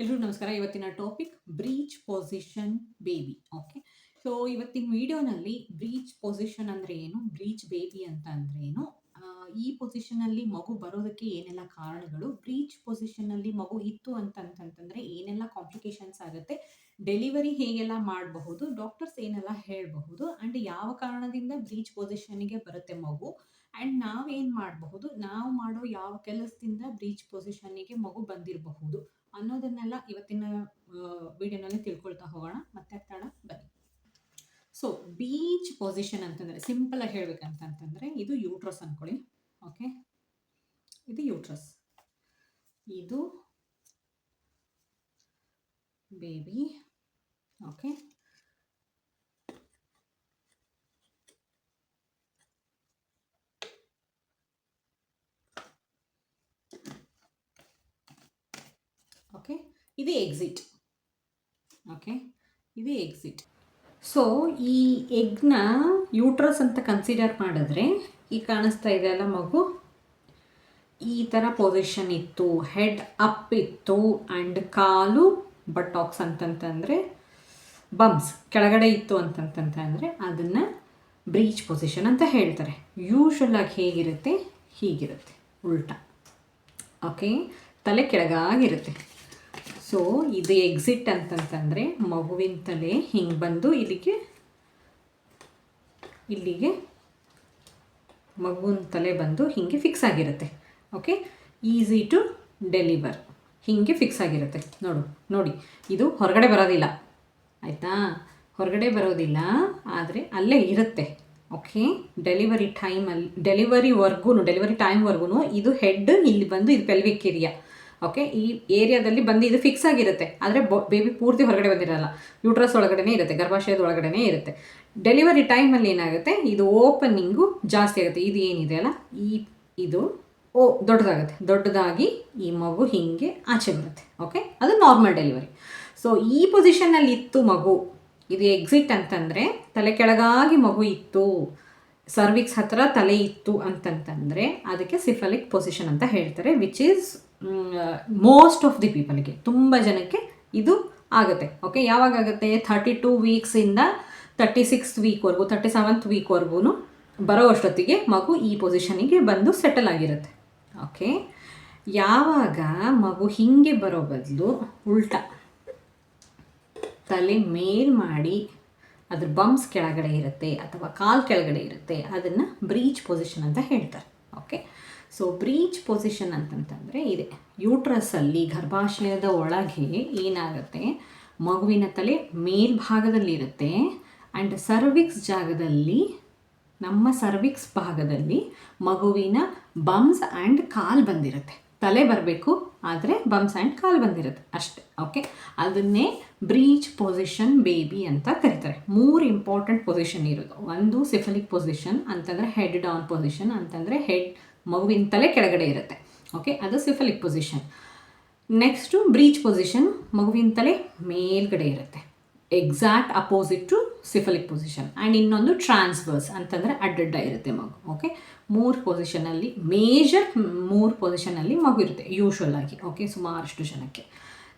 ಎಲ್ರಿಗೂ ನಮಸ್ಕಾರ. ಇವತ್ತಿನ topic breach position baby. Okay, so ಇವತ್ತಿನ ವಿಡಿಯೋನಲ್ಲಿ ಬ್ರೀಚ್ ಪೊಸಿಷನ್ ಅಂದರೆ ಏನು, ಬ್ರೀಚ್ ಬೇಬಿ ಅಂತ ಅಂದರೆ ಏನು, ಈ ಪೊಸಿಷನಲ್ಲಿ ಮಗು ಬರೋದಕ್ಕೆ ಏನೆಲ್ಲ ಕಾರಣಗಳು, ಬ್ರೀಚ್ ಪೊಸಿಷನ್ನಲ್ಲಿ ಮಗು ಇತ್ತು ಅಂತಂತಂದರೆ ಏನೆಲ್ಲ ಕಾಂಪ್ಲಿಕೇಶನ್ಸ್ ಆಗುತ್ತೆ, ಡೆಲಿವರಿ ಹೇಗೆಲ್ಲ ಮಾಡಬಹುದು, ಡಾಕ್ಟರ್ಸ್ ಏನೆಲ್ಲ ಹೇಳಬಹುದು, ಆ್ಯಂಡ್ ಯಾವ ಕಾರಣದಿಂದ ಬ್ರೀಚ್ ಪೊಸಿಷನ್ಗೆ ಬರುತ್ತೆ ಮಗು, ಆ್ಯಂಡ್ ನಾವೇನು ಮಾಡಬಹುದು, ನಾವು ಮಾಡೋ ಯಾವ ಕೆಲಸದಿಂದ ಬ್ರೀಚ್ ಪೊಸಿಷನ್ನಿಗೆ ಮಗು ಬಂದಿರಬಹುದು ಅನ್ನೋದನ್ನೆಲ್ಲ ಇವತ್ತಿನ ವಿಡಿಯೋನಲ್ಲಿ ತಿಳ್ಕೊಳ್ತಾ ಹೋಗೋಣ. ಮತ್ತೆ ತಡ ಬನ್ನಿ. ಸೊ ಬೀಚ್ ಪೊಸಿಷನ್ ಅಂತಂದರೆ ಸಿಂಪಲ್ ಆಗಿ ಹೇಳ್ಬೇಕಂತಂತಂದರೆ ಇದು ಯೂಟ್ರಸ್ ಅನ್ಕೊಳ್ಳಿ. ಓಕೆ, ಇದು ಯೂಟ್ರಸ್, ಇದು ಬೇಬಿ. ಓಕೆ, ಓಕೆ, ಇದು ಎಕ್ಸಿಟ್. ಓಕೆ, ಇದು ಎಕ್ಸಿಟ್. ಸೊ ಈ ಎಗ್ನ ಯೂಟ್ರಸ್ ಅಂತ ಕನ್ಸಿಡರ್ ಮಾಡಿದ್ರೆ ಈ ಕಾಣಿಸ್ತಾ ಇದೆಯಲ್ಲ ಮಗು, ಈ ಥರ ಪೊಸಿಷನ್ ಇತ್ತು, ಹೆಡ್ ಅಪ್ ಇತ್ತು, ಆ್ಯಂಡ್ ಕಾಲು ಬಟಾಕ್ಸ್ ಅಂತಂತಂದರೆ ಬಮ್ಸ್ ಕೆಳಗಡೆ ಇತ್ತು ಅಂತಂತಂದರೆ ಅದನ್ನು ಬ್ರೀಚ್ ಪೊಸಿಷನ್ ಅಂತ ಹೇಳ್ತಾರೆ. ಯೂಶ್ವಲ್ ಆಗಿ ಹೇಗಿರುತ್ತೆ, ಹೀಗಿರುತ್ತೆ, ಉಲ್ಟಾ. ಓಕೆ, ತಲೆ ಕೆಳಗಾಗಿರುತ್ತೆ. ಸೊ ಇದು ಎಕ್ಸಿಟ್ ಅಂತಂತಂದರೆ ಮಗುವಿನ ತಲೆ ಹಿಂಗೆ ಬಂದು ಇಲ್ಲಿಗೆ ಮಗುವಿನ ತಲೆ ಬಂದು ಹೀಗೆ ಫಿಕ್ಸ್ ಆಗಿರುತ್ತೆ. ಓಕೆ, ಈಸಿ ಟು ಡೆಲಿವರ್, ಹೀಗೆ ಫಿಕ್ಸ್ ಆಗಿರುತ್ತೆ. ನೋಡಿ ಇದು ಹೊರಗಡೆ ಬರೋದಿಲ್ಲ, ಆಯಿತಾ, ಹೊರಗಡೆ ಬರೋದಿಲ್ಲ, ಆದರೆ ಅಲ್ಲೇ ಇರುತ್ತೆ. ಓಕೆ, ಡೆಲಿವರಿ ಟೈಮ್ವರೆಗೂ ಇದು ಹೆಡ್ ಇಲ್ಲಿ ಬಂದು ಇದು ಪೆಲ್ವಿಕ್ ಏರಿಯಾ. ಓಕೆ, ಈ ಏರಿಯಾದಲ್ಲಿ ಬಂದು ಇದು ಫಿಕ್ಸ್ ಆಗಿರುತ್ತೆ, ಆದರೆ ಬೇಬಿ ಪೂರ್ತಿ ಹೊರಗಡೆ ಬಂದಿರಲ್ಲ, ಯೂಟ್ರಸ್ ಒಳಗಡೆ ಇರುತ್ತೆ, ಗರ್ಭಾಶಯದ ಒಳಗಡೆ ಇರುತ್ತೆ. ಡೆಲಿವರಿ ಟೈಮಲ್ಲಿ ಏನಾಗುತ್ತೆ, ಇದು ಓಪನಿಂಗು ಜಾಸ್ತಿ ಆಗುತ್ತೆ. ಇದು ಏನಿದೆ ಅಲ್ಲ, ಇದು ದೊಡ್ಡದಾಗಿ ಈ ಮಗು ಹೀಗೆ ಆಚೆ ಬರುತ್ತೆ. ಓಕೆ, ಅದು ನಾರ್ಮಲ್ ಡೆಲಿವರಿ. ಸೊ ಈ ಪೊಸಿಷನ್ನಲ್ಲಿ ಇತ್ತು ಮಗು, ಇದು ಎಕ್ಸಿಟ್ ಅಂತಂದರೆ ತಲೆ ಕೆಳಗಾಗಿ ಮಗು ಇತ್ತು, ಸರ್ವಿಕ್ಸ್ ಹತ್ರ ತಲೆ ಇತ್ತು ಅಂತಂತಂದರೆ ಅದಕ್ಕೆ ಸಿಫಲಿಕ್ ಪೊಸಿಷನ್ ಅಂತ ಹೇಳ್ತಾರೆ. Which is most of the ಪೀಪಲ್ಗೆ, ತುಂಬ ಜನಕ್ಕೆ ಇದು ಆಗುತ್ತೆ. ಓಕೆ, ಯಾವಾಗ ಆಗುತ್ತೆ, 32 ವೀಕ್ಸಿಂದ 36 ವೀಕ್ವರೆಗೂ 37th ವೀಕ್ವರೆಗೂ ಬರೋ ಅಷ್ಟೊತ್ತಿಗೆ ಮಗು ಈ ಪೊಸಿಷನಿಗೆ ಬಂದು ಸೆಟಲ್ ಆಗಿರುತ್ತೆ. ಓಕೆ, ಯಾವಾಗ ಮಗು ಹೀಗೆ ಬರೋ ಬದಲು ಉಲ್ಟಾ ತಲೆ ಮೇಲ್ ಮಾಡಿ ಅದ್ರ ಬಮ್ಸ್ ಕೆಳಗಡೆ ಇರುತ್ತೆ ಅಥವಾ ಕಾಲು ಕೆಳಗಡೆ ಇರುತ್ತೆ, ಅದನ್ನು ಬ್ರೀಚ್ ಪೊಸಿಷನ್ ಅಂತ ಹೇಳ್ತಾರೆ. ಓಕೆ, ಸೊ ಬ್ರೀಚ್ ಪೊಸಿಷನ್ ಅಂತಂತಂದರೆ ಇದೆ, ಯೂಟ್ರಸ್ಸಲ್ಲಿ ಗರ್ಭಾಶಯದ ಒಳಗೆ ಏನಾಗುತ್ತೆ, ಮಗುವಿನ ತಲೆ ಮೇಲ್ಭಾಗದಲ್ಲಿರುತ್ತೆ, ಆ್ಯಂಡ್ ಸರ್ವಿಕ್ಸ್ ಜಾಗದಲ್ಲಿ, ನಮ್ಮ ಸರ್ವಿಕ್ಸ್ ಭಾಗದಲ್ಲಿ ಮಗುವಿನ ಬಮ್ಸ್ ಆ್ಯಂಡ್ ಕಾಲು ಬಂದಿರುತ್ತೆ. ತಲೆ ಬರಬೇಕು, ಆದರೆ ಬಮ್ಸ್ ಆ್ಯಂಡ್ ಕಾಲು ಬಂದಿರುತ್ತೆ ಅಷ್ಟೇ. ಓಕೆ, ಅದನ್ನೇ ಬ್ರೀಚ್ ಪೊಸಿಷನ್ ಬೇಬಿ ಅಂತ ಕರೀತಾರೆ. 3 ಇಂಪಾರ್ಟೆಂಟ್ ಪೊಸಿಷನ್ ಇರೋದು. ಒಂದು ಸಿಫಲಿಕ್ ಪೊಸಿಷನ್ ಅಂತಂದರೆ ಹೆಡ್ ಡೌನ್ ಪೊಸಿಷನ್ ಅಂತಂದರೆ ಮಗುವಿನ ತಲೆ ಕೆಳಗಡೆ ಇರುತ್ತೆ. ಓಕೆ, ಅದು cephalic position. Next breech position, ಮಗುವಿನ ತಲೆ ಮೇಲ್ಗಡೆ ಇರುತ್ತೆ, exact opposite to cephalic position. And ಇನ್ನೊಂದು ಟ್ರಾನ್ಸ್ವರ್ಸ್ ಅಂತಂದರೆ ಅಡ್ಡಡ್ಡ ಇರುತ್ತೆ ಮಗು. ಓಕೆ, 3 ಪೊಸಿಷನಲ್ಲಿ, ಮೇಜರ್ 3 ಪೊಸಿಷನಲ್ಲಿ ಮಗು ಇರುತ್ತೆ ಯೂಶ್ವಲ್ ಆಗಿ. ಓಕೆ, ಸುಮಾರಷ್ಟು ಜನಕ್ಕೆ.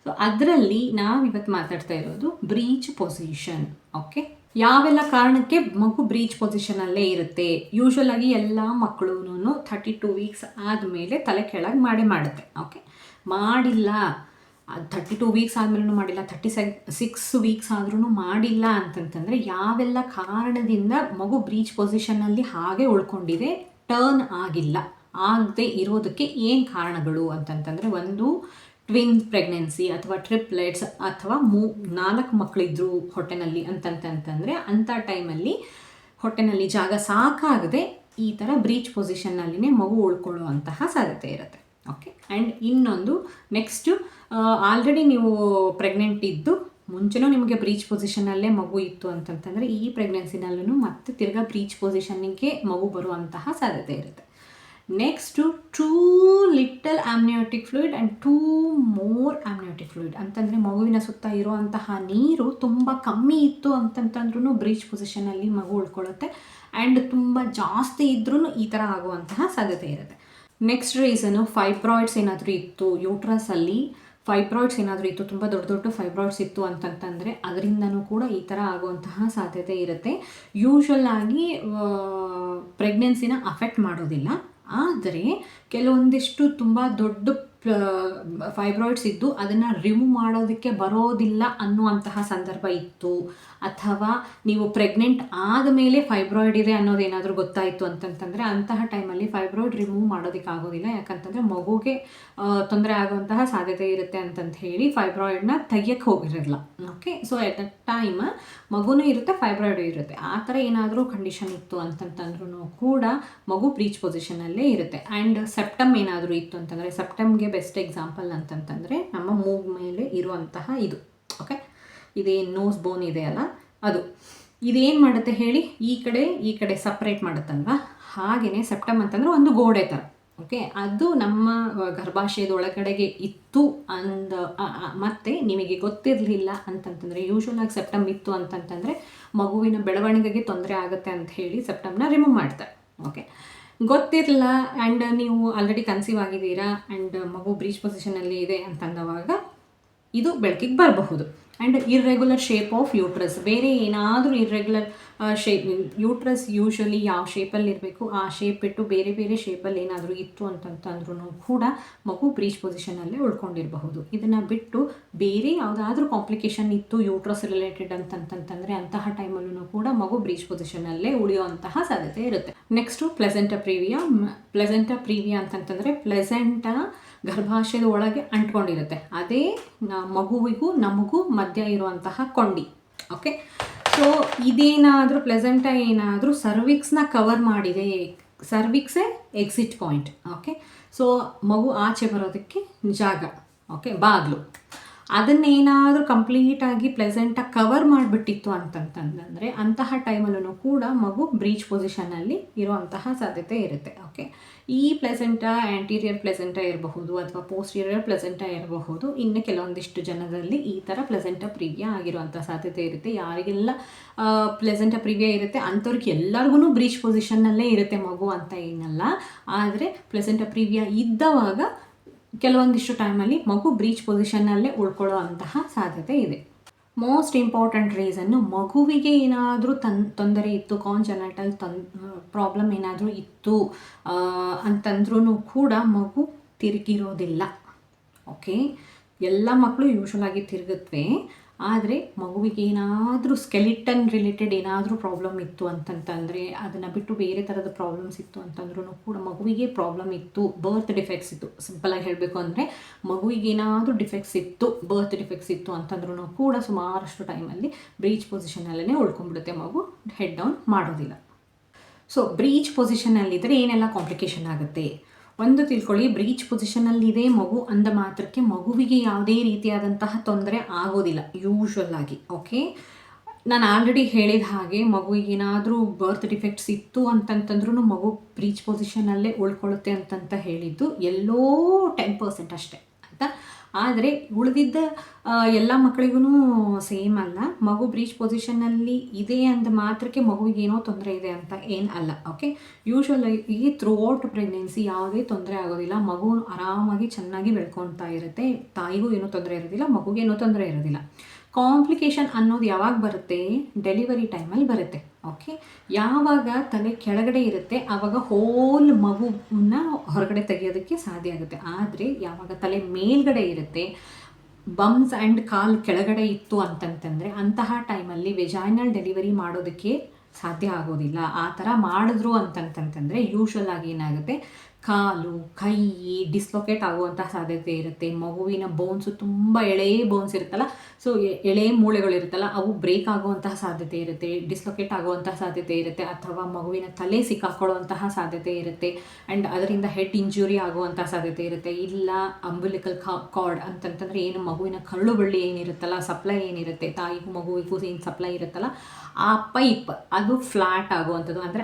ಸೊ ಅದರಲ್ಲಿ ನಾವಿವತ್ತು ಮಾತಾಡ್ತಾ ಇರೋದು ಬ್ರೀಚ್ ಪೊಸಿಷನ್. ಓಕೆ, ಯಾವೆಲ್ಲ ಕಾರಣಕ್ಕೆ ಮಗು ಬ್ರೀಚ್ ಪೊಸಿಷನಲ್ಲೇ ಇರುತ್ತೆ. ಯೂಶ್ವಲ್ ಆಗಿ ಎಲ್ಲ ಮಕ್ಕಳು 32 ವೀಕ್ಸ್ ಆದಮೇಲೆ ತಲೆ ಕೆಳಗೆ ಮಾಡುತ್ತೆ. ಓಕೆ, ಮಾಡಿಲ್ಲ 32 ವೀಕ್ಸ್ ಆದಮೇಲೂ ಮಾಡಿಲ್ಲ, 36 ವೀಕ್ಸ್ ಆದ್ರೂ ಮಾಡಿಲ್ಲ ಅಂತಂತಂದರೆ ಯಾವೆಲ್ಲ ಕಾರಣದಿಂದ ಮಗು ಬ್ರೀಚ್ ಪೊಸಿಷನ್ನಲ್ಲಿ ಹಾಗೆ ಉಳ್ಕೊಂಡಿದೆ, ಟರ್ನ್ ಆಗಿಲ್ಲ, ಆಗದೆ ಇರೋದಕ್ಕೆ ಏನು ಕಾರಣಗಳು ಅಂತಂತಂದರೆ, ಒಂದು ಟ್ವಿನ್ ಪ್ರೆಗ್ನೆನ್ಸಿ ಅಥವಾ ಟ್ರಿಪ್ಲೆಟ್ಸ್ ಅಥವಾ 4 ಮಕ್ಕಳಿದ್ರು ಹೊಟ್ಟೆನಲ್ಲಿ ಅಂತಂತಂದರೆ ಅಂಥ ಟೈಮಲ್ಲಿ ಹೊಟ್ಟೆನಲ್ಲಿ ಜಾಗ ಸಾಕಾಗದೆ ಈ ಥರ ಬ್ರೀಚ್ ಪೊಸಿಷನ್ನಲ್ಲಿನೇ ಮಗು ಉಳ್ಕೊಳ್ಳುವಂತಹ ಸಾಧ್ಯತೆ ಇರುತ್ತೆ. ಓಕೆ, ಆ್ಯಂಡ್ ಇನ್ನೊಂದು ನೆಕ್ಸ್ಟು, ಆಲ್ರೆಡಿ ನೀವು ಪ್ರೆಗ್ನೆಂಟ್ ಇದ್ದು ಮುಂಚೆನೂ ನಿಮಗೆ ಬ್ರೀಚ್ ಪೊಸಿಷನ್ನಲ್ಲೇ ಮಗು ಇತ್ತು ಅಂತಂತಂದರೆ ಈ ಪ್ರೆಗ್ನೆನ್ಸಿನಲ್ಲೂ ಮತ್ತೆ ತಿರ್ಗಾ ಬ್ರೀಚ್ ಪೊಸಿಷನ್ನಿಗೆ ಮಗು ಬರುವಂತಹ ಸಾಧ್ಯತೆ ಇರುತ್ತೆ. Next two little amniotic fluid and two more amniotic fluid ಅಂತಂದರೆ ಮಗುವಿನ ಸುತ್ತ ಇರುವಂತಹ ನೀರು ತುಂಬ ಕಮ್ಮಿ ಇತ್ತು ಅಂತಂತಂದ್ರೂ ಬ್ರೀಚ್ ಪೊಸಿಷನಲ್ಲಿ ಮಗು ಉಳ್ಕೊಳ್ಳುತ್ತೆ, ಆ್ಯಂಡ್ ತುಂಬ ಜಾಸ್ತಿ ಇದ್ರೂ ಈ ಥರ ಆಗುವಂತಹ ಸಾಧ್ಯತೆ ಇರುತ್ತೆ. ನೆಕ್ಸ್ಟ್ ರೀಸನು, ಫೈಬ್ರಾಯ್ಡ್ಸ್ ಏನಾದರೂ ಇತ್ತು ಯೂಟ್ರಸಲ್ಲಿ, ಫೈಬ್ರಾಯ್ಡ್ಸ್ ಏನಾದರೂ ಇತ್ತು, ತುಂಬ ದೊಡ್ಡ ದೊಡ್ಡ ಫೈಬ್ರಾಯ್ಡ್ಸ್ ಇತ್ತು ಅಂತಂತಂದರೆ ಅದರಿಂದನೂ ಕೂಡ ಈ ಥರ ಆಗುವಂತಹ ಸಾಧ್ಯತೆ ಇರುತ್ತೆ. ಯೂಶ್ವಲ್ ಆಗಿ ಪ್ರೆಗ್ನೆನ್ಸಿನ ಅಫೆಕ್ಟ್ ಮಾಡೋದಿಲ್ಲ, ಆದರೆ ಕೆಲವೊಂದಿಷ್ಟು ತುಂಬ ದೊಡ್ಡ ಫೈಬ್ರಾಯ್ಡ್ಸ್ ಇದ್ದು ಅದನ್ನು ರಿಮೂವ್ ಮಾಡೋದಕ್ಕೆ ಬರೋದಿಲ್ಲ ಅನ್ನುವಂತಹ ಸಂದರ್ಭ ಇತ್ತು, ಅಥವಾ ನೀವು ಪ್ರೆಗ್ನೆಂಟ್ ಆದಮೇಲೆ ಫೈಬ್ರಾಯ್ಡ್ ಇದೆ ಅನ್ನೋದೇನಾದರೂ ಗೊತ್ತಾಯಿತು ಅಂತಂತಂದರೆ ಅಂತಹ ಟೈಮಲ್ಲಿ ಫೈಬ್ರಾಯ್ಡ್ ರಿಮೂವ್ ಮಾಡೋದಕ್ಕಾಗೋದಿಲ್ಲ. ಯಾಕಂತಂದರೆ ಮಗುಗೆ ತೊಂದರೆ ಆಗುವಂತಹ ಸಾಧ್ಯತೆ ಇರುತ್ತೆ ಅಂತಂತ ಹೇಳಿ ಫೈಬ್ರಾಯ್ಡ್ನ ತೆಗಿಯಕ್ಕೆ ಹೋಗಿರಲ್ಲ. Okay, so at the time ಮಗುನೂ ಇರುತ್ತೆ, ಫೈಬ್ರಾಯ್ಡು ಇರುತ್ತೆ. ಆ ಥರ ಏನಾದರೂ ಕಂಡೀಷನ್ ಇತ್ತು ಅಂತಂತಂದ್ರೂ ಕೂಡ ಮಗು ಬ್ರೀಚ್ ಪೊಸಿಷನಲ್ಲೇ ಇರುತ್ತೆ. ಆ್ಯಂಡ್ ಸೆಪ್ಟಮ್ ಏನಾದರೂ ಇತ್ತು ಅಂತಂದರೆ, ಸೆಪ್ಟಮ್ಗೆ ಬೆಸ್ಟ್ ಎಕ್ಸಾಂಪಲ್ ಅಂತಂತಂದರೆ ನಮ್ಮ ಮೂಗ್ ಮೇಲೆ ಇರುವಂತಹ ಇದು, ಓಕೆ, ಇದೇನು ನೋಸ್ ಬೋನ್ ಇದೆಯಲ್ಲ ಅದು, ಇದೇನು ಮಾಡುತ್ತೆ ಹೇಳಿ, ಈ ಕಡೆ ಸಪ್ರೇಟ್ ಮಾಡುತ್ತಲ್ವ, ಹಾಗೆಯೇ ಸೆಪ್ಟಮ್ ಅಂತಂದರೆ ಒಂದು ಗೋಡೆ ಥರ. ಓಕೆ, ಅದು ನಮ್ಮ ಗರ್ಭಾಶಯದ ಒಳಗಡೆಗೆ ಇತ್ತು ಮತ್ತು ನಿಮಗೆ ಗೊತ್ತಿರಲಿಲ್ಲ ಅಂತಂತಂದರೆ, ಯೂಶ್ವಲಾಗಿ ಸೆಪ್ಟಮ್ ಇತ್ತು ಅಂತಂತಂದರೆ ಮಗುವಿನ ಬೆಳವಣಿಗೆಗೆ ತೊಂದರೆ ಆಗುತ್ತೆ ಅಂತ ಹೇಳಿ ಸೆಪ್ಟಮ್ನ ರಿಮೂವ್ ಮಾಡ್ತಾರೆ. ಓಕೆ, ಗೊತ್ತಿರಲಿಲ್ಲ ಆ್ಯಂಡ್ ನೀವು ಆಲ್ರೆಡಿ ಕನ್ಸೀವ್ ಆಗಿದ್ದೀರಾ ಆ್ಯಂಡ್ ಮಗು ಬ್ರೀಚ್ ಪೊಸಿಷನಲ್ಲಿ ಇದೆ ಅಂತಂದವಾಗ ಇದು ಬೆಳಕಿಗೆ ಬರಬಹುದು. And irregular shape of uterus, ಬೇರೆ ಏನಾದರೂ ಇರ್ರೆಗ್ಯುಲರ್ ಶೇಪ್, ಯೂಟ್ರಸ್ ಯೂಶ್ವಲಿ ಯಾವ ಶೇಪಲ್ಲಿ ಇರಬೇಕು ಆ ಶೇಪ್ ಬಿಟ್ಟು ಬೇರೆ ಬೇರೆ ಶೇಪಲ್ಲಿ ಏನಾದರೂ ಇತ್ತು ಅಂತಂತಂದ್ರೂ ಕೂಡ ಮಗು ಬ್ರೀಚ್ ಪೊಸಿಷನಲ್ಲೇ ಉಳ್ಕೊಂಡಿರಬಹುದು. ಇದನ್ನು ಬಿಟ್ಟು ಬೇರೆ ಯಾವುದಾದ್ರೂ ಕಾಂಪ್ಲಿಕೇಶನ್ ಇತ್ತು ಯೂಟ್ರಸ್ ರಿಲೇಟೆಡ್ ಅಂತಂತಂದರೆ ಅಂತಹ ಟೈಮಲ್ಲೂ ಕೂಡ ಮಗು ಬ್ರೀಚ್ ಪೊಸಿಷನಲ್ಲೇ ಉಳಿಯುವಂತಹ ಸಾಧ್ಯತೆ ಇರುತ್ತೆ. ನೆಕ್ಸ್ಟು ಪ್ಲೆಸೆಂಟಾ ಪ್ರೀವಿಯಾ ಅಂತಂತಂದರೆ ಪ್ಲೆಸೆಂಟಾ ಗರ್ಭಾಶಯದ ಒಳಗೆ ಅಂಟ್ಕೊಂಡಿರುತ್ತೆ, ಅದೇ ಮಗುವಿಗೂ ನಮಗೂ ಮಧ್ಯ ಇರುವಂತಹ ಕೊಂಡಿ. ಓಕೆ, ಸೊ ಇದೇನಾದರೂ ಪ್ಲೆಸೆಂಟಾ ಏನಾದರೂ ಸರ್ವಿಕ್ಸ್ನ ಕವರ್ ಮಾಡಿದೆ, ಸರ್ವಿಕ್ಸೇ ಎಕ್ಸಿಟ್ ಪಾಯಿಂಟ್. ಓಕೆ, ಸೊ ಮಗು ಆಚೆ ಬರೋದಕ್ಕೆ ಜಾಗ, ಓಕೆ, ಬಾಗಿಲು, ಅದನ್ನೇನಾದರೂ ಕಂಪ್ಲೀಟಾಗಿ ಪ್ಲೆಸೆಂಟಾಗಿ ಕವರ್ ಮಾಡಿಬಿಟ್ಟಿತ್ತು ಅಂತಂತಂದರೆ ಅಂತಹ ಟೈಮಲ್ಲೂ ಕೂಡ ಮಗು ಬ್ರೀಚ್ ಪೊಸಿಷನಲ್ಲಿ ಇರುವಂತಹ ಸಾಧ್ಯತೆ ಇರುತ್ತೆ. ಓಕೆ, ಈ ಪ್ಲೆಸೆಂಟಾ ಆ್ಯಂಟೀರಿಯರ್ ಪ್ಲೆಸೆಂಟಾ ಇರಬಹುದು ಅಥವಾ ಪೋಸ್ಟೀರಿಯರ್ ಪ್ಲೆಸೆಂಟಾ ಇರಬಹುದು. ಇನ್ನು ಕೆಲವೊಂದಿಷ್ಟು ಜನರಲ್ಲಿ ಈ ಥರ ಪ್ಲೆಸೆಂಟಾ ಪ್ರೀವಿಯಾ ಆಗಿರುವಂಥ ಸಾಧ್ಯತೆ ಇರುತ್ತೆ. ಯಾರಿಗೆಲ್ಲ ಪ್ಲೆಸೆಂಟಾ ಪ್ರೀವಿಯಾ ಇರುತ್ತೆ ಅಂಥವ್ರಿಗೆ ಎಲ್ಲರಿಗೂ ಬ್ರೀಚ್ ಪೊಸಿಷನ್ನಲ್ಲೇ ಇರುತ್ತೆ ಮಗು ಅಂತ ಏನಲ್ಲ, ಆದರೆ ಪ್ಲೆಸೆಂಟಾ ಪ್ರೀವಿಯಾ ಇದ್ದವಾಗ ಕೆಲವೊಂದಿಷ್ಟು ಟೈಮಲ್ಲಿ ಮಗು ಬ್ರೀಚ್ ಪೊಸಿಷನ್ನಲ್ಲೇ ಉಳ್ಕೊಳ್ಳೋ ಅಂತಹ ಸಾಧ್ಯತೆ ಇದೆ. ಮೋಸ್ಟ್ ಇಂಪಾರ್ಟೆಂಟ್ ರೀಸನ್ನು, ಮಗುವಿಗೆ ಏನಾದರೂ ತೊಂದರೆ ಇತ್ತು, ಕಾನ್ಜೆನಿಟಲ್ ಪ್ರಾಬ್ಲಮ್ ಏನಾದರೂ ಇತ್ತು ಅಂತಂದ್ರೂ ಕೂಡ ಮಗು ತಿರುಗಿರೋದಿಲ್ಲ. ಓಕೆ, ಎಲ್ಲ ಮಕ್ಕಳು ಯೂಶ್ವಲಾಗಿ ತಿರುಗುತ್ತವೆ, ಆದರೆ ಮಗುವಿಗೆ ಏನಾದರೂ ಸ್ಕೆಲಿಟನ್ ರಿಲೇಟೆಡ್ ಏನಾದರೂ ಪ್ರಾಬ್ಲಮ್ ಇತ್ತು ಅಂತಂತಂದರೆ, ಅದನ್ನು ಬಿಟ್ಟು ಬೇರೆ ಥರದ ಪ್ರಾಬ್ಲಮ್ಸ್ ಇತ್ತು ಅಂತಂದ್ರೂ ಕೂಡ ಮಗುವಿಗೆ ಪ್ರಾಬ್ಲಮ್ ಇತ್ತು, ಬರ್ತ್ ಡಿಫೆಕ್ಟ್ಸ್ ಇತ್ತು, ಸಿಂಪಲಾಗಿ ಹೇಳಬೇಕು ಅಂದರೆ ಮಗುವಿಗೆ ಏನಾದರೂ ಬರ್ತ್ ಡಿಫೆಕ್ಟ್ಸ್ ಇತ್ತು ಅಂತಂದ್ರೂ ಕೂಡ ಸುಮಾರಷ್ಟು ಟೈಮಲ್ಲಿ ಬ್ರೀಚ್ ಪೊಸಿಷನಲ್ಲೇ ಉಳ್ಕೊಂಡ್ಬಿಡುತ್ತೆ, ಮಗು ಹೆಡ್ ಡೌನ್ ಮಾಡೋದಿಲ್ಲ. ಸೊ ಬ್ರೀಚ್ ಪೊಸಿಷನಲ್ಲಿದ್ದರೆ ಏನೆಲ್ಲ ಕಾಂಪ್ಲಿಕೇಶನ್ ಆಗುತ್ತೆ ಒಂದು ತಿಳ್ಕೊಳ್ಳಿ. ಬ್ರೀಚ್ ಪೊಸಿಷನಲ್ಲಿದೆ ಮಗು ಅಂದ ಮಾತ್ರಕ್ಕೆ ಮಗುವಿಗೆ ಯಾವುದೇ ರೀತಿಯಾದಂತಹ ತೊಂದರೆ ಆಗೋದಿಲ್ಲ ಯೂಶ್ವಲ್ ಆಗಿ. ಓಕೆ, ನಾನು ಆಲ್ರೆಡಿ ಹೇಳಿದ ಹಾಗೆ ಮಗುವಿಗೆ ಏನಾದರೂ ಬರ್ತ್ ಡಿಫೆಕ್ಟ್ಸ್ ಇತ್ತು ಅಂತಂತಂದ್ರೂ ಮಗು ಬ್ರೀಚ್ ಪೊಸಿಷನಲ್ಲೇ ಉಳ್ಕೊಳ್ಳುತ್ತೆ ಅಂತಂತ ಹೇಳಿದ್ದು ಎಲ್ಲೋ 10% ಅಷ್ಟೇ ಆಯಿತಾ. ಆದರೆ ಉಳಿದಿದ್ದ ಎಲ್ಲ ಮಕ್ಕಳಿಗೂ ಸೇಮ್ ಅಲ್ಲ. ಮಗು ಬ್ರೀಚ್ ಪೊಸಿಷನ್ನಲ್ಲಿ ಇದೆ ಅಂದ ಮಾತ್ರಕ್ಕೆ ಮಗುವಿಗೆ ಏನೋ ತೊಂದರೆ ಇದೆ ಅಂತ ಏನು ಅಲ್ಲ. ಓಕೆ, ಯೂಶ್ವಲಾಗಿ ಥ್ರೂಔಟ್ ಪ್ರೆಗ್ನೆನ್ಸಿ ಯಾವುದೇ ತೊಂದರೆ ಆಗೋದಿಲ್ಲ, ಮಗು ಆರಾಮಾಗಿ ಚೆನ್ನಾಗಿ ಬೆಳ್ಕೊತಾ ಇರುತ್ತೆ, ತಾಯಿಗೂ ಏನೂ ತೊಂದರೆ ಇರೋದಿಲ್ಲ, ಮಗುಗೇನೂ ತೊಂದರೆ ಇರೋದಿಲ್ಲ. ಕಾಂಪ್ಲಿಕೇಶನ್ ಅನ್ನೋದು ಯಾವಾಗ ಬರುತ್ತೆ, ಡೆಲಿವರಿ ಟೈಮಲ್ಲಿ ಬರುತ್ತೆ. ಓಕೆ, ಯಾವಾಗ ತಲೆ ಕೆಳಗಡೆ ಇರುತ್ತೆ ಆವಾಗ ಹೋಲ್ ಮಗುವನ್ನ ಹೊರಗಡೆ ತೆಗೆಯೋದಕ್ಕೆ ಸಾಧ್ಯ ಆಗುತ್ತೆ. ಆದರೆ ಯಾವಾಗ ತಲೆ ಮೇಲ್ಗಡೆ ಇರುತ್ತೆ, ಬಮ್ಸ್ ಆ್ಯಂಡ್ ಕಾಲ್ ಕೆಳಗಡೆ ಇತ್ತು ಅಂತಂತಂದರೆ ಅಂತಹ ಟೈಮಲ್ಲಿ ವೆಜೈನಲ್ ಡೆಲಿವರಿ ಮಾಡೋದಕ್ಕೆ ಸಾಧ್ಯ ಆಗೋದಿಲ್ಲ. ಆ ಥರ ಮಾಡಿದ್ರು ಅಂತಂತಂದರೆ ಯೂಶ್ವಲ್ ಆಗಿ ಏನಾಗುತ್ತೆ, ಕಾಲು ಕೈ ಡಿಸ್ಲೊಕೇಟ್ ಆಗುವಂತಹ ಸಾಧ್ಯತೆ ಇರುತ್ತೆ. ಮಗುವಿನ ಬೋನ್ಸು ತುಂಬ ಎಳೆ ಬೋನ್ಸ್ ಇರುತ್ತಲ್ಲ, ಸೊ ಎಳೆ ಮೂಳೆಗಳಿರುತ್ತಲ್ಲ ಅವು ಬ್ರೇಕ್ ಆಗುವಂತಹ ಸಾಧ್ಯತೆ ಇರುತ್ತೆ, ಡಿಸ್ಲೊಕೇಟ್ ಆಗುವಂತಹ ಸಾಧ್ಯತೆ ಇರುತ್ತೆ, ಅಥವಾ ಮಗುವಿನ ತಲೆ ಸಿಕ್ಕಾಕೊಳ್ಳುವಂತಹ ಸಾಧ್ಯತೆ ಇರುತ್ತೆ ಆ್ಯಂಡ್ ಅದರಿಂದ ಹೆಡ್ ಇಂಜುರಿ ಆಗುವಂತಹ ಸಾಧ್ಯತೆ ಇರುತ್ತೆ. ಇಲ್ಲ ಅಂಬಿಲಿಕಲ್ ಕಾರ್ಡ್ ಅಂತಂತಂದರೆ ಏನು ಮಗುವಿನ ಕರುಳು ಬಳ್ಳಿ ಏನಿರುತ್ತಲ್ಲ, ಸಪ್ಲೈ ಏನಿರುತ್ತೆ ತಾಯಿಗೂ ಮಗುವಿಗೂ ಏನು ಸಪ್ಲೈ ಇರುತ್ತಲ್ಲ ಆ ಪೈಪ್ ಅದು ಫ್ಲ್ಯಾಟ್ ಆಗುವಂಥದ್ದು. ಅಂದರೆ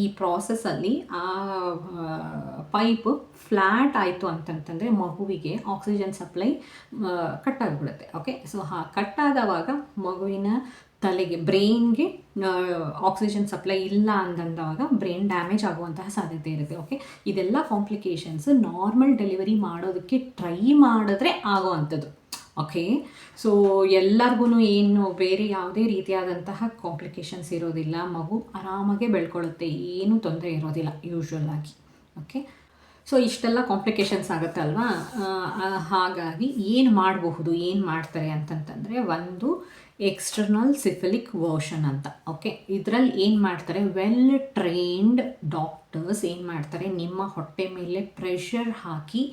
ಈ ಪ್ರಾಸೆಸ್ಸಲ್ಲಿ ಆ ಪೈಪು ಫ್ಲ್ಯಾಟ್ ಆಯಿತು ಅಂತಂತಂದರೆ ಮಗುವಿಗೆ ಆಕ್ಸಿಜನ್ ಸಪ್ಲೈ ಕಟ್ ಆಗಿಬಿಡುತ್ತೆ. ಓಕೆ, ಸೊ ಕಟ್ಟಾದವಾಗ ಮಗುವಿನ ತಲೆಗೆ ಬ್ರೈನ್ಗೆ ಆಕ್ಸಿಜನ್ ಸಪ್ಲೈ ಇಲ್ಲ ಅಂದಾಗ ಬ್ರೈನ್ ಡ್ಯಾಮೇಜ್ ಆಗುವಂತಹ ಸಾಧ್ಯತೆ ಇರುತ್ತೆ. ಓಕೆ, ಇದೆಲ್ಲ ಕಾಂಪ್ಲಿಕೇಶನ್ಸ್ ನಾರ್ಮಲ್ ಡೆಲಿವರಿ ಮಾಡೋದಕ್ಕೆ ಟ್ರೈ ಮಾಡಿದ್ರೆ ಆಗೋ ಅಂಥದ್ದು. ಓಕೆ, ಸೊ ಎಲ್ಲರಿಗೂ ಏನು ಬೇರೆ ಯಾವುದೇ ರೀತಿಯಾದಂತಹ ಕಾಂಪ್ಲಿಕೇಶನ್ಸ್ ಇರೋದಿಲ್ಲ. ಮಗು ಆರಾಮಾಗೆ ಬೆಳ್ಕೊಳ್ಳುತ್ತೆ, ಏನೂ ತೊಂದರೆ ಇರೋದಿಲ್ಲ ಯೂಶ್ವಲ್ ಆಗಿ. ಓಕೆ, ಸೊ ಇಷ್ಟೆಲ್ಲ ಕಾಂಪ್ಲಿಕೇಶನ್ಸ್ ಆಗುತ್ತೆ ಅಲ್ವಾ. ಹಾಗಾಗಿ ಏನು ಮಾಡಬಹುದು, ಏನು ಮಾಡ್ತಾರೆ ಅಂತಂತಂದರೆ, ಒಂದು ಎಕ್ಸ್ಟರ್ನಲ್ ಸಿಫಿಲಿಕ್ ವರ್ಷನ್ ಅಂತ. ಓಕೆ, ಇದರಲ್ಲಿ ಏನು ಮಾಡ್ತಾರೆ, ವೆಲ್ ಟ್ರೈನ್ಡ್ ಡಾಕ್ಟರ್ಸ್ ಏನು ಮಾಡ್ತಾರೆ, ನಿಮ್ಮ ಹೊಟ್ಟೆ ಮೇಲೆ ಪ್ರೆಷರ್ ಹಾಕಿ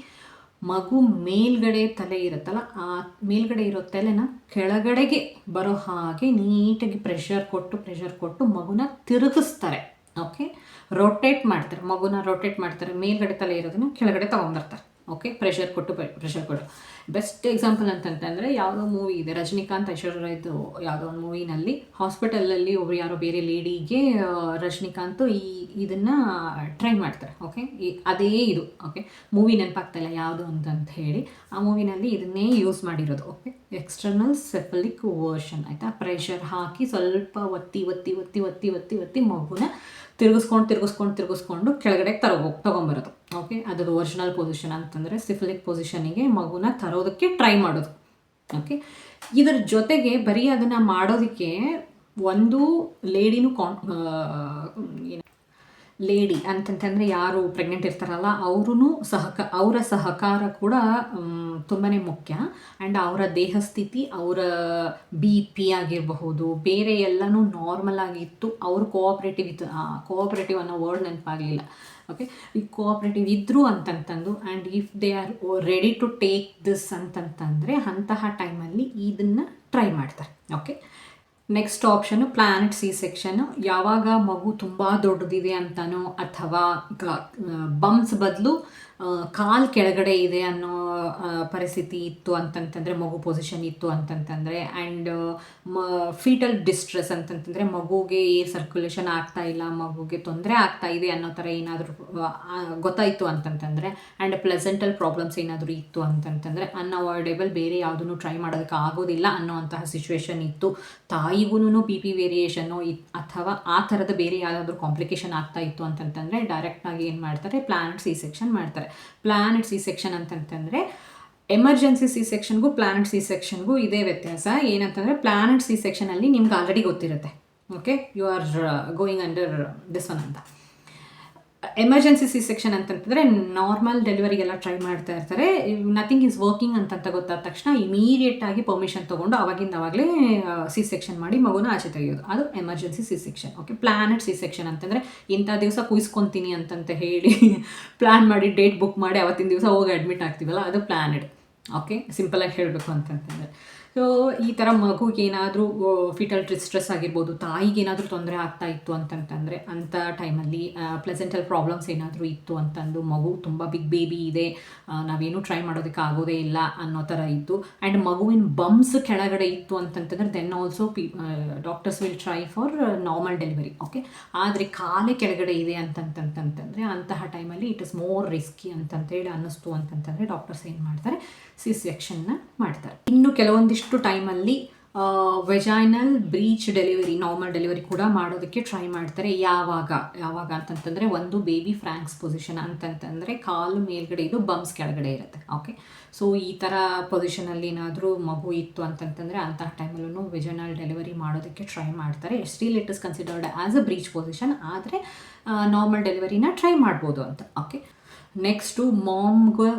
ಮಗು ಮೇಲ್ಗಡೆ ತಲೆ ಇರುತ್ತಲ್ಲ, ಆ ಮೇಲ್ಗಡೆ ಇರೋ ತಲೆನ ಕೆಳಗಡೆಗೆ ಬರೋ ಹಾಗೆ ನೀಟಾಗಿ ಪ್ರೆಷರ್ ಕೊಟ್ಟು ಮಗುನ ತಿರುಗಿಸ್ತಾರೆ. ಓಕೆ, ರೊಟೇಟ್ ಮಾಡ್ತಾರೆ, ಮಗುನ ರೊಟೇಟ್ ಮಾಡ್ತಾರೆ, ಮೇಲ್ಗಡೆ ತಲೆ ಇರೋದನ್ನ ಕೆಳಗಡೆ ತೊಗೊಂಬರ್ತಾರೆ. ಓಕೆ, ಪ್ರೆಷರ್ ಕೊಟ್ಟು ಬೆಸ್ಟ್ ಎಕ್ಸಾಂಪಲ್ ಅಂತಂತಂದರೆ ಯಾವುದೋ ಮೂವಿ ಇದೆ, ರಜನಿಕಾಂತ್ ಐಶ್ವರ್ಯದು ಯಾವುದೋ ಒಂದು ಮೂವಿನಲ್ಲಿ ಹಾಸ್ಪಿಟಲಲ್ಲಿ ಒಬ್ರು ಯಾರೋ ಬೇರೆ ಲೇಡಿಗೆ ರಜನಿಕಾಂತ್ ಇದನ್ನು ಟ್ರೈ ಮಾಡ್ತಾರೆ. ಓಕೆ, ಅದೇ ಇದು. ಓಕೆ, ಮೂವಿ ನೆನಪಾಗ್ತಾಯಿಲ್ಲ ಯಾವುದು ಅಂತಂತ ಹೇಳಿ, ಆ ಮೂವಿನಲ್ಲಿ ಇದನ್ನೇ ಯೂಸ್ ಮಾಡಿರೋದು. ಓಕೆ, ಎಕ್ಸ್ಟರ್ನಲ್ ಸೆಫಲಿಕ್ ವರ್ಷನ್ ಆಯಿತಾ. ಪ್ರೆಷರ್ ಹಾಕಿ ಸ್ವಲ್ಪ ಒತ್ತಿ ಮಗುನ ತಿರುಗಿಸ್ಕೊಂಡು ಕೆಳಗಡೆ ತೊಗೊಂಬರೋದು. ಓಕೆ, ಅದದು ಒರಿಜಿನಲ್ ಪೊಸಿಷನ್ ಅಂತಂದರೆ ಸಿಫಿಲಿಕ್ ಪೊಸಿಷನಿಗೆ ಮಗುನ ತರೋದಕ್ಕೆ ಟ್ರೈ ಮಾಡೋದು. ಓಕೆ, ಇದರ ಜೊತೆಗೆ ಬರೀ ಅದನ್ನು ಮಾಡೋದಕ್ಕೆ ಒಂದು ಲೇಡಿನೂ ಲೇಡಿ ಅಂತಂತಂದರೆ ಯಾರು ಪ್ರೆಗ್ನೆಂಟ್ ಇರ್ತಾರಲ್ಲ ಅವರ ಸಹಕಾರ ಕೂಡ ತುಂಬಾ ಮುಖ್ಯ. ಆ್ಯಂಡ್ ಅವರ ದೇಹ ಸ್ಥಿತಿ, ಅವರ BP ಆಗಿರಬಹುದು, ಬೇರೆ ಎಲ್ಲನೂ ನಾರ್ಮಲ್ ಆಗಿತ್ತು, ಅವರು ಕೋಆಪ್ರೇಟಿವ್ ಅನ್ನೋ ವರ್ಡ್ ನೆನಪಾಗಲಿಲ್ಲ. ಓಕೆ, ಈ ಕೋಆಪ್ರೇಟಿವ್ ಇದ್ದರು ಅಂತಂತಂದು and if they are ready to take this ಅಂತಂತಂದರೆ ಅಂತಹ ಟೈಮಲ್ಲಿ ಇದನ್ನು ಟ್ರೈ ಮಾಡ್ತಾರೆ. ಓಕೆ, ನೆಕ್ಸ್ಟ್ ಆಪ್ಷನು ಪ್ಲಾನೆಟ್ C-ಸೆಕ್ಷನ್ನು. ಯಾವಾಗ ಮಗು ತುಂಬ ದೊಡ್ಡದಿದೆ ಅಂತನೋ ಅಥವಾ ಬಂಪ್ಸ್ ಬದಲು ಕಾಲು ಕೆಳಗಡೆ ಇದೆ ಅನ್ನೋ ಪರಿಸ್ಥಿತಿ ಇತ್ತು ಅಂತಂತಂದರೆ, ಮಗು ಪೊಸಿಷನ್ ಇತ್ತು ಅಂತಂತಂದರೆ, ಆ್ಯಂಡ್ ಫೀಟಲ್ ಡಿಸ್ಟ್ರೆಸ್ ಅಂತಂತಂದರೆ ಮಗುಗೆ ಏರ್ ಸರ್ಕ್ಯುಲೇಷನ್ ಆಗ್ತಾ ಇಲ್ಲ, ಮಗುಗೆ ತೊಂದರೆ ಆಗ್ತಾ ಇದೆ ಅನ್ನೋ ಥರ ಏನಾದರೂ ಗೊತ್ತಾಯಿತು ಅಂತಂತಂದರೆ, ಆ್ಯಂಡ್ ಪ್ಲೆಸೆಂಟಲ್ ಪ್ರಾಬ್ಲಮ್ಸ್ ಏನಾದರೂ ಇತ್ತು ಅಂತಂತಂದರೆ, ಅನ್ಅವಾಯ್ಡೇಬಲ್, ಬೇರೆ ಯಾವುದನ್ನು ಟ್ರೈ ಮಾಡೋದಕ್ಕೆ ಆಗೋದಿಲ್ಲ ಅನ್ನೋವಂತಹ ಸಿಚುವೇಶನ್ ಇತ್ತು, ತಾಯಿಗೂ BP ವೇರಿಯೇಷನ್ನು ಅಥವಾ ಆ ಥರದ ಬೇರೆ ಯಾವುದಾದ್ರೂ ಕಾಂಪ್ಲಿಕೇಶನ್ ಆಗ್ತಾ ಇತ್ತು ಅಂತಂತಂದರೆ ಡೈರೆಕ್ಟಾಗಿ ಏನು ಮಾಡ್ತಾರೆ, ಪ್ಲಾನೆಟ್ C-ಸೆಕ್ಷನ್ ಮಾಡ್ತಾರೆ. ಪ್ಲಾನೆಟ್ C-ಸೆಕ್ಷನ್ ಅಂತಂತಂದರೆ ಎಮರ್ಜೆನ್ಸಿ C-ಸೆಕ್ಷನ್ಗೂ ಪ್ಲಾನೆಟ್ C-ಸೆಕ್ಷನ್ಗೂ ಇದೇ ವ್ಯತ್ಯಾಸ. ಏನಂತಂದರೆ ಪ್ಲಾನೆಟ್ C-ಸೆಕ್ಷನಲ್ಲಿ ನಿಮ್ಗೆ ಆಲ್ರೆಡಿ ಗೊತ್ತಿರುತ್ತೆ. Okay, you are going under this one ಅಂತ. ಎಮರ್ಜೆನ್ಸಿ C-ಸೆಕ್ಷನ್ ಅಂತಂತಂದರೆ ನಾರ್ಮಲ್ ಡೆಲಿವರಿಗೆಲ್ಲ ಟ್ರೈ ಮಾಡ್ತಾ ಇರ್ತಾರೆ, ನಥಿಂಗ್ ಈಸ್ ವರ್ಕಿಂಗ್ ಅಂತ ಗೊತ್ತಾದ ತಕ್ಷಣ ಇಮಿಡಿಯೇಟಾಗಿ ಪರ್ಮಿಷನ್ ತೊಗೊಂಡು ಅವಾಗಲೇ C-ಸೆಕ್ಷನ್ ಮಾಡಿ ಮಗುನ ಆಚೆ ತೆಗೆಯೋದು, ಅದು ಎಮರ್ಜೆನ್ಸಿ C-ಸೆಕ್ಷನ್. ಓಕೆ, ಪ್ಲಾನೆಟ್ C-ಸೆಕ್ಷನ್ ಅಂತಂದರೆ ಇಂಥ ದಿವಸ ಕುಯ್ಸ್ಕೊತೀನಿ ಅಂತಂತ ಹೇಳಿ ಪ್ಲ್ಯಾನ್ ಮಾಡಿ ಡೇಟ್ ಬುಕ್ ಮಾಡಿ ಅವತ್ತಿನ ದಿವಸ ಹೋಗಿ ಅಡ್ಮಿಟ್ ಆಗ್ತೀವಲ್ಲ, ಅದು ಪ್ಲಾನೆಡ್. ಓಕೆ, ಸಿಂಪಲಾಗಿ ಹೇಳಬೇಕು ಅಂತಂತಂದರೆ. ಸೊ ಈ ಥರ ಮಗುಗೇನಾದರೂ ಫಿಟಲ್ ಡಿಸ್ಟ್ರೆಸ್ ಆಗಿರ್ಬೋದು, ತಾಯಿಗೇನಾದರೂ ತೊಂದರೆ ಆಗ್ತಾ ಇತ್ತು ಅಂತಂತಂದರೆ ಅಂಥ ಟೈಮಲ್ಲಿ ಪ್ಲೆಸೆಂಟಲ್ ಪ್ರಾಬ್ಲಮ್ಸ್ ಏನಾದರೂ ಇತ್ತು ಅಂತಂದು, ಮಗು ತುಂಬ ಬಿಗ್ ಬೇಬಿ ಇದೆ, ನಾವೇನು ಟ್ರೈ ಮಾಡೋದಕ್ಕೆ ಆಗೋದೇ ಇಲ್ಲ ಅನ್ನೋ ಥರ ಇತ್ತು, ಆ್ಯಂಡ್ ಮಗುವಿನ ಬಂಪ್ಸ್ ಕೆಳಗಡೆ ಇತ್ತು ಅಂತಂತಂದರೆ then also doctors will try for normal delivery. Okay, ಆದರೆ ಕಾಲೇ ಕೆಳಗಡೆ ಇದೆ ಅಂತಂತಂತಂದರೆ ಅಂತಹ ಟೈಮಲ್ಲಿ ಇಟ್ ಇಸ್ ಮೋರ್ ರಿಸ್ಕಿ ಅಂತಂತೇಳಿ ಅನ್ನಿಸ್ತು ಅಂತಂತಂದರೆ ಡಾಕ್ಟರ್ಸ್ ಏನು ಮಾಡ್ತಾರೆ, C-ಸೆಕ್ಷನ್ನ ಮಾಡ್ತಾರೆ. ಇನ್ನು ಕೆಲವೊಂದಿಷ್ಟು ಟೈಮಲ್ಲಿ vaginal breach delivery, normal delivery ಕೂಡ ಮಾಡೋದಕ್ಕೆ ಟ್ರೈ ಮಾಡ್ತಾರೆ. ಯಾವಾಗ ಅಂತಂತಂದರೆ, ಒಂದು ಬೇಬಿ ಫ್ರ್ಯಾಂಕ್ಸ್ ಪೊಸಿಷನ್ ಅಂತಂತಂದರೆ ಕಾಲು ಮೇಲ್ಗಡೆ ಇದು ಬಂಪ್ಸ್ ಕೆಳಗಡೆ ಇರುತ್ತೆ. ಓಕೆ, ಸೊ ಈ ಥರ ಪೊಸಿಷನಲ್ಲಿ ಏನಾದರೂ ಮಗು ಇತ್ತು ಅಂತಂತಂದರೆ ಅಂತಹ ಟೈಮಲ್ಲೂ ವೆಜೈನಲ್ ಡೆಲಿವರಿ ಮಾಡೋದಕ್ಕೆ ಟ್ರೈ ಮಾಡ್ತಾರೆ. Still it is considered as a breech position, ಆದರೆ ನಾರ್ಮಲ್ ಡೆಲಿವರಿನ ಟ್ರೈ ಮಾಡ್ಬೋದು ಅಂತ. ಓಕೆ, ನೆಕ್ಸ್ಟು ಮಾಮ್ಗೆ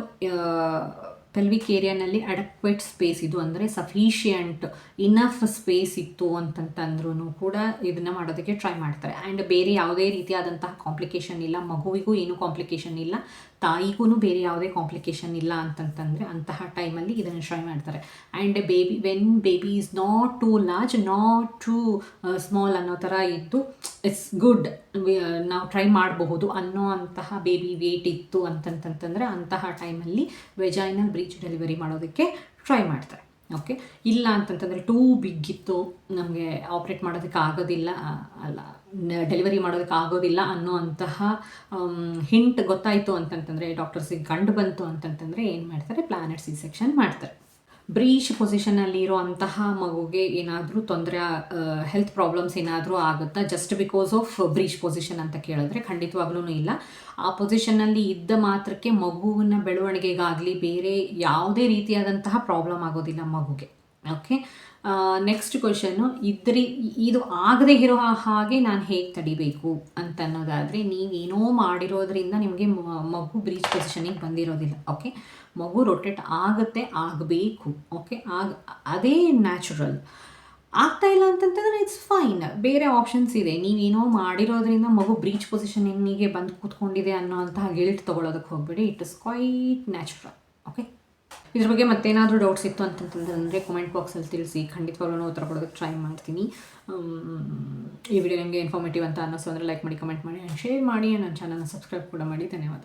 ಪೆಲ್ವಿಕ್ ಏರಿಯಾನಲ್ಲಿ ಅಡಕ್ವೇಟ್ ಸ್ಪೇಸ್ ಇದು ಅಂದರೆ ಸಫಿಷಿಯಂಟ್ ಇನಫ್ ಸ್ಪೇಸ್ ಇತ್ತು ಅಂತಂತಂದ್ರೂ ಕೂಡ ಇದನ್ನು ಮಾಡೋದಕ್ಕೆ ಟ್ರೈ ಮಾಡ್ತಾರೆ. ಆ್ಯಂಡ್ ಬೇರೆ ಯಾವುದೇ ರೀತಿಯಾದಂತಹ ಕಾಂಪ್ಲಿಕೇಶನ್ ಇಲ್ಲ, ಮಗುವಿಗೂ ಏನೂ ಕಾಂಪ್ಲಿಕೇಶನ್ ಇಲ್ಲ, ತಾಯಿಗೂ ಬೇರೆ ಯಾವುದೇ ಕಾಂಪ್ಲಿಕೇಶನ್ ಇಲ್ಲ ಅಂತಂತಂದರೆ ಅಂತಹ ಟೈಮಲ್ಲಿ ಇದನ್ನು ಟ್ರೈ ಮಾಡ್ತಾರೆ. And when baby is not two large, not too small ಅನ್ನೋ ಥರ ಇದ್ದು ಇಟ್ಸ್ ಗುಡ್, ನಾವು ಟ್ರೈ ಮಾಡಬಹುದು ಅನ್ನೋ ಅಂತಹ ಬೇಬಿ ವೇಟ್ ಇತ್ತು ಅಂತಂತಂದರೆ ಅಂತಹ ಟೈಮಲ್ಲಿ ವೆಜೈನಲ್ ಬ್ರೀಚ್ ಡೆಲಿವರಿ ಮಾಡೋದಕ್ಕೆ ಟ್ರೈ ಮಾಡ್ತಾರೆ. ಓಕೆ, ಇಲ್ಲ ಅಂತಂತಂದರೆ ಟೂ ಬಿಗ್ ಇತ್ತು, ನಮಗೆ ಆಪ್ರೇಟ್ ಮಾಡೋದಕ್ಕೆ ಆಗೋದಿಲ್ಲ, ಡೆಲಿವರಿ ಮಾಡೋದಕ್ಕೆ ಆಗೋದಿಲ್ಲ ಅನ್ನೋ ಅಂತಹ ಹಿಂಟ್ ಗೊತ್ತಾಯಿತು ಅಂತಂತಂದರೆ, ಡಾಕ್ಟರ್ಸಿಗೆ ಕಂಡು ಬಂತು ಅಂತಂತಂದರೆ ಏನು ಮಾಡ್ತಾರೆ, ಪ್ಲಾನೆಟ್ C-ಸೆಕ್ಷನ್ ಮಾಡ್ತಾರೆ. ಬ್ರೀಚ್ ಪೊಸಿಷನಲ್ಲಿ ಇರೋಂತಹ ಮಗುಗೆ ಏನಾದರೂ ತೊಂದರೆ, ಹೆಲ್ತ್ ಪ್ರಾಬ್ಲಮ್ಸ್ ಏನಾದರೂ ಆಗುತ್ತಾ just because of breach position ಅಂತ ಕೇಳಿದ್ರೆ ಖಂಡಿತವಾಗ್ಲೂ ಇಲ್ಲ. ಆ ಪೊಸಿಷನ್ನಲ್ಲಿ ಇದ್ದ ಮಾತ್ರಕ್ಕೆ ಮಗುವಿನ ಬೆಳವಣಿಗೆಗಾಗಲಿ ಬೇರೆ ಯಾವುದೇ ರೀತಿಯಾದಂತಹ ಪ್ರಾಬ್ಲಮ್ ಆಗೋದಿಲ್ಲ ಮಗುಗೆ. ಓಕೆ, ನೆಕ್ಸ್ಟ್ ಕ್ವಶನ್ನು, ಇದು ಆಗದೆ ಇರೋ ಹಾಗೆ ನಾನು ಹೇಗೆ ತಡಿಬೇಕು ಅಂತ ಅನ್ನೋದಾದರೆ, ನೀವೇನೋ ಮಾಡಿರೋದ್ರಿಂದ ನಿಮಗೆ ಮಗು ಬ್ರೀಚ್ ಪೊಸಿಷನಿಗೆ ಬಂದಿರೋದಿಲ್ಲ. ಓಕೆ, ಮಗು ರೊಟೇಟ್ ಆಗುತ್ತೆ, ಆಗಬೇಕು. ಓಕೆ, ಅದೇ ನ್ಯಾಚುರಲ್. ಆಗ್ತಾ ಇಲ್ಲ ಅಂತಂತಂದರೆ ಇಟ್ಸ್ ಫೈನ್, ಬೇರೆ ಆಪ್ಷನ್ಸ್ ಇದೆ. ನೀವೇನೋ ಮಾಡಿರೋದ್ರಿಂದ ಮಗು ಬ್ರೀಚ್ ಪೊಸಿಷನಿಗೆ ಬಂದು ಕೂತ್ಕೊಂಡಿದೆ ಅನ್ನೋ ಅಂತಹ ಗಿಲ್ಟ್ ತೊಗೊಳೋದಕ್ಕೆ ಹೋಗಬೇಡಿ. It is quite natural. Okay, ಇದ್ರ ಬಗ್ಗೆ ಮತ್ತೇನಾದರೂ ಡೌಟ್ಸ್ ಇತ್ತು ಅಂತಂತಂದರೆ ಕಮೆಂಟ್ ಬಾಕ್ಸಲ್ಲಿ ತಿಳಿಸಿ, ಖಂಡಿತವಾಗ್ಲೂ ಉತ್ತರ ಕೊಡೋದಕ್ಕೆ ಟ್ರೈ ಮಾಡ್ತೀನಿ. ಈ ವಿಡಿಯೋ ನಿಮಗೆ ಇನ್ಫಾರ್ಮೇಟಿವ್ ಅಂತ ಅನ್ನಿಸು ಅಂದರೆ ಲೈಕ್ ಮಾಡಿ, ಕಮೆಂಟ್ ಮಾಡಿ ಆ್ಯಂಡ್ ಶೇರ್ ಮಾಡಿ. ನನ್ನ ಚಾನಲ್ನ ಸಬ್ಸ್ಕ್ರೈಬ್ ಕೂಡ ಮಾಡಿ. ಧನ್ಯವಾದ.